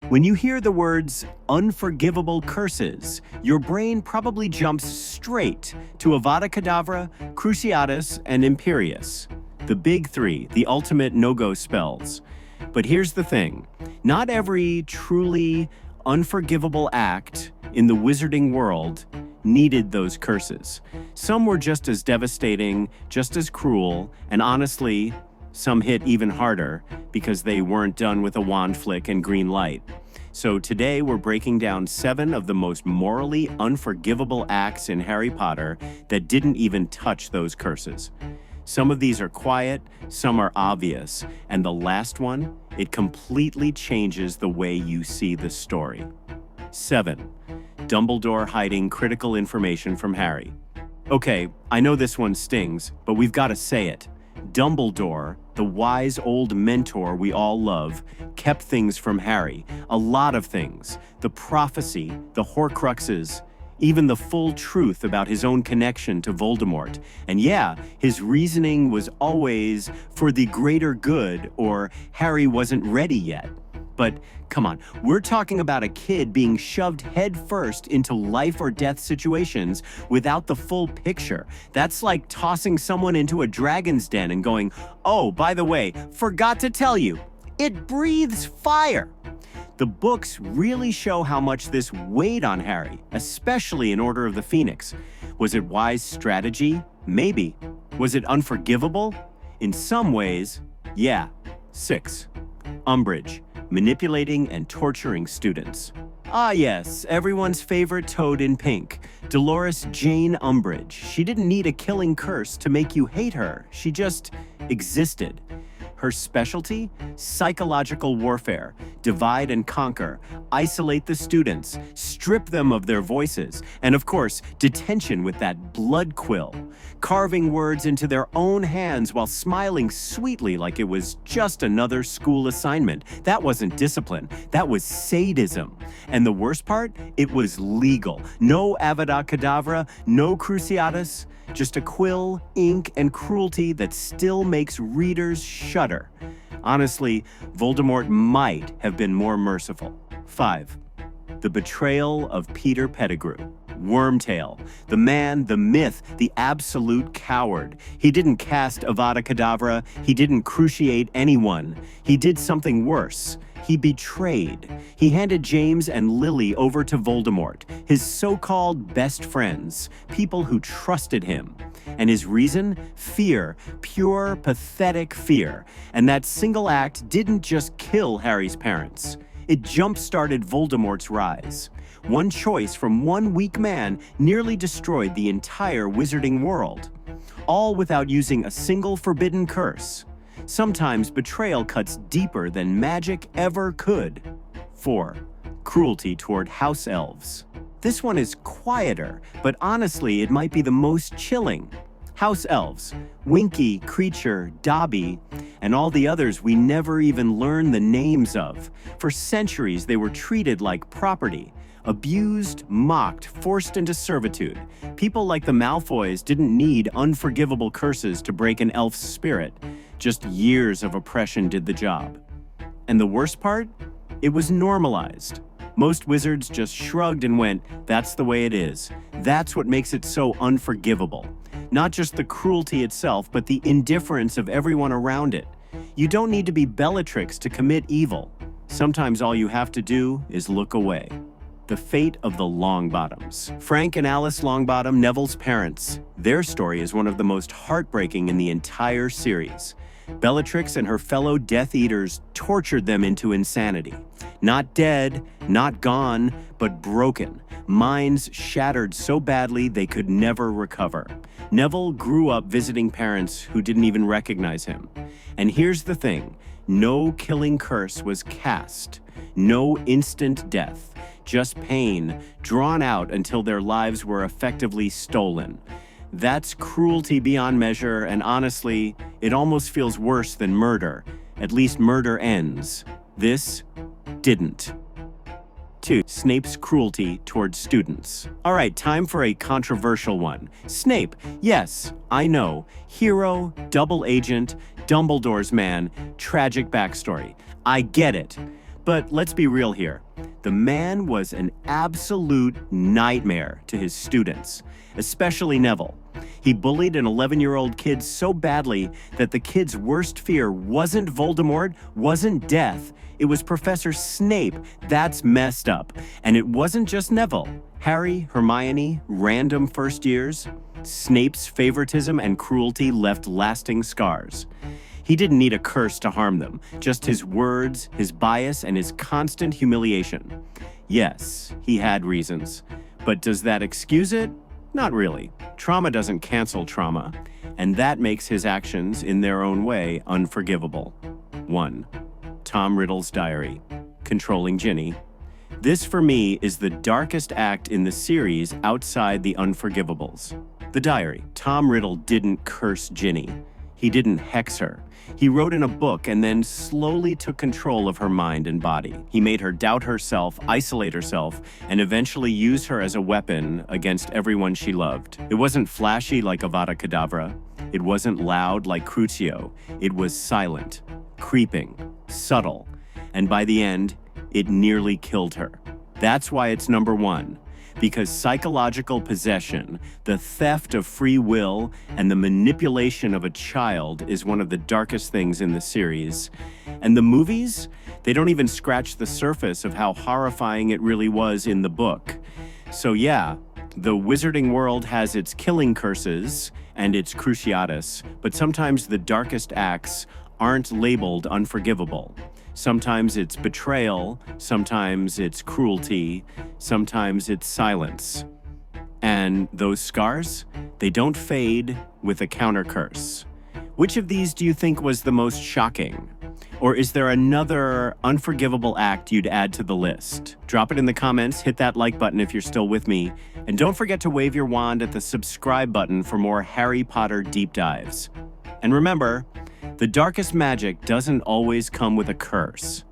When you hear the words unforgivable curses, your brain probably jumps straight to Avada Kedavra, Crucio, and Imperius. The big three, the ultimate no-go spells. But here's the thing, not every truly unforgivable act in the wizarding world needed those curses. Some were just as devastating, just as cruel, and honestly, some hit even harder because they weren't done with a wand flick and green light. So today we're breaking down 7 of the most morally unforgivable acts in Harry Potter that didn't even touch those curses. Some of these are quiet, some are obvious, and the last one, it completely changes the way you see the story. 7. Dumbledore hiding critical information from Harry. Okay, I know this one stings, but we've got to say it. Dumbledore, the wise old mentor we all love, kept things from Harry. A lot of things. The prophecy, the Horcruxes, even the full truth about his own connection to Voldemort. And yeah, his reasoning was always for the greater good, or Harry wasn't ready yet. But come on, we're talking about a kid being shoved headfirst into life or death situations without the full picture. That's like tossing someone into a dragon's den and going, "Oh, by the way, forgot to tell you, it breathes fire." The books really show how much this weighed on Harry, especially in Order of the Phoenix. Was it wise strategy? Maybe. Was it unforgivable? In some ways, yeah. 6. Umbridge. Manipulating and torturing students. Ah yes, everyone's favorite toad in pink, Dolores Jane Umbridge. She didn't need a killing curse to make you hate her, she just existed. Her specialty? Psychological warfare. Divide and conquer. Isolate the students. Strip them of their voices. And of course, detention with that blood quill. Carving words into their own hands while smiling sweetly like it was just another school assignment. That wasn't discipline. That was sadism. And the worst part? It was legal. No Avada Kedavra, no Cruciatus. Just a quill, ink, and cruelty that still makes readers shudder. Honestly, Voldemort might have been more merciful. 5. The betrayal of Peter Pettigrew. Wormtail, the man, the myth, the absolute coward. He didn't cast Avada Kedavra, he didn't cruciate anyone. He did something worse. He betrayed. He handed James and Lily over to Voldemort, his so-called best friends, people who trusted him. And his reason? Fear, pure, pathetic fear. And that single act didn't just kill Harry's parents. It jump-started Voldemort's rise. One choice from one weak man nearly destroyed the entire wizarding world. All without using a single forbidden curse. Sometimes betrayal cuts deeper than magic ever could. 4. Cruelty toward house elves. This one is quieter, but honestly it might be the most chilling. House elves, Winky, Creature, Dobby, and all the others we never even learn the names of. For centuries they were treated like property. Abused, mocked, forced into servitude. People like the Malfoys didn't need unforgivable curses to break an elf's spirit. Just years of oppression did the job. And the worst part? It was normalized. Most wizards just shrugged and went, "That's the way it is." That's what makes it so unforgivable. Not just the cruelty itself, but the indifference of everyone around it. You don't need to be Bellatrix to commit evil. Sometimes all you have to do is look away. The fate of the Longbottoms. Frank and Alice Longbottom, Neville's parents. Their story is one of the most heartbreaking in the entire series. Bellatrix and her fellow Death Eaters tortured them into insanity. Not dead, not gone, but broken. Minds shattered so badly they could never recover. Neville grew up visiting parents who didn't even recognize him. And here's the thing, no killing curse was cast. No instant death. Just pain, drawn out until their lives were effectively stolen. That's cruelty beyond measure, and honestly, it almost feels worse than murder. At least murder ends. This didn't. 2. Snape's cruelty towards students. All right, time for a controversial one. Snape, yes, I know, hero, double agent, Dumbledore's man, tragic backstory. I get it. But let's be real here. The man was an absolute nightmare to his students, especially Neville. He bullied an 11-year-old kid so badly that the kid's worst fear wasn't Voldemort, wasn't death. It was Professor Snape. That's messed up. And it wasn't just Neville. Harry, Hermione, random first years. Snape's favoritism and cruelty left lasting scars. He didn't need a curse to harm them, just his words, his bias, and his constant humiliation. Yes, he had reasons. But does that excuse it? Not really. Trauma doesn't cancel trauma, and that makes his actions, in their own way, unforgivable. 1. Tom Riddle's diary. Controlling Ginny. This, for me, is the darkest act in the series outside the Unforgivables. The diary. Tom Riddle didn't curse Ginny. He didn't hex her. He wrote in a book and then slowly took control of her mind and body. He made her doubt herself, isolate herself, and eventually use her as a weapon against everyone she loved. It wasn't flashy like Avada Kedavra. It wasn't loud like Crucio. It was silent, creeping, subtle, and by the end, it nearly killed her. That's why it's number 1. Because psychological possession, the theft of free will, and the manipulation of a child is one of the darkest things in the series. And the movies, they don't even scratch the surface of how horrifying it really was in the book. So yeah, the wizarding world has its killing curses and its cruciatus, but sometimes the darkest acts aren't labeled unforgivable. Sometimes it's betrayal, sometimes it's cruelty, sometimes it's silence. And those scars, they don't fade with a counter curse. Which of these do you think was the most shocking? Or is there another unforgivable act you'd add to the list? Drop it in the comments, hit that like button if you're still with me, and don't forget to wave your wand at the subscribe button for more Harry Potter deep dives. And remember, the darkest magic doesn't always come with a curse.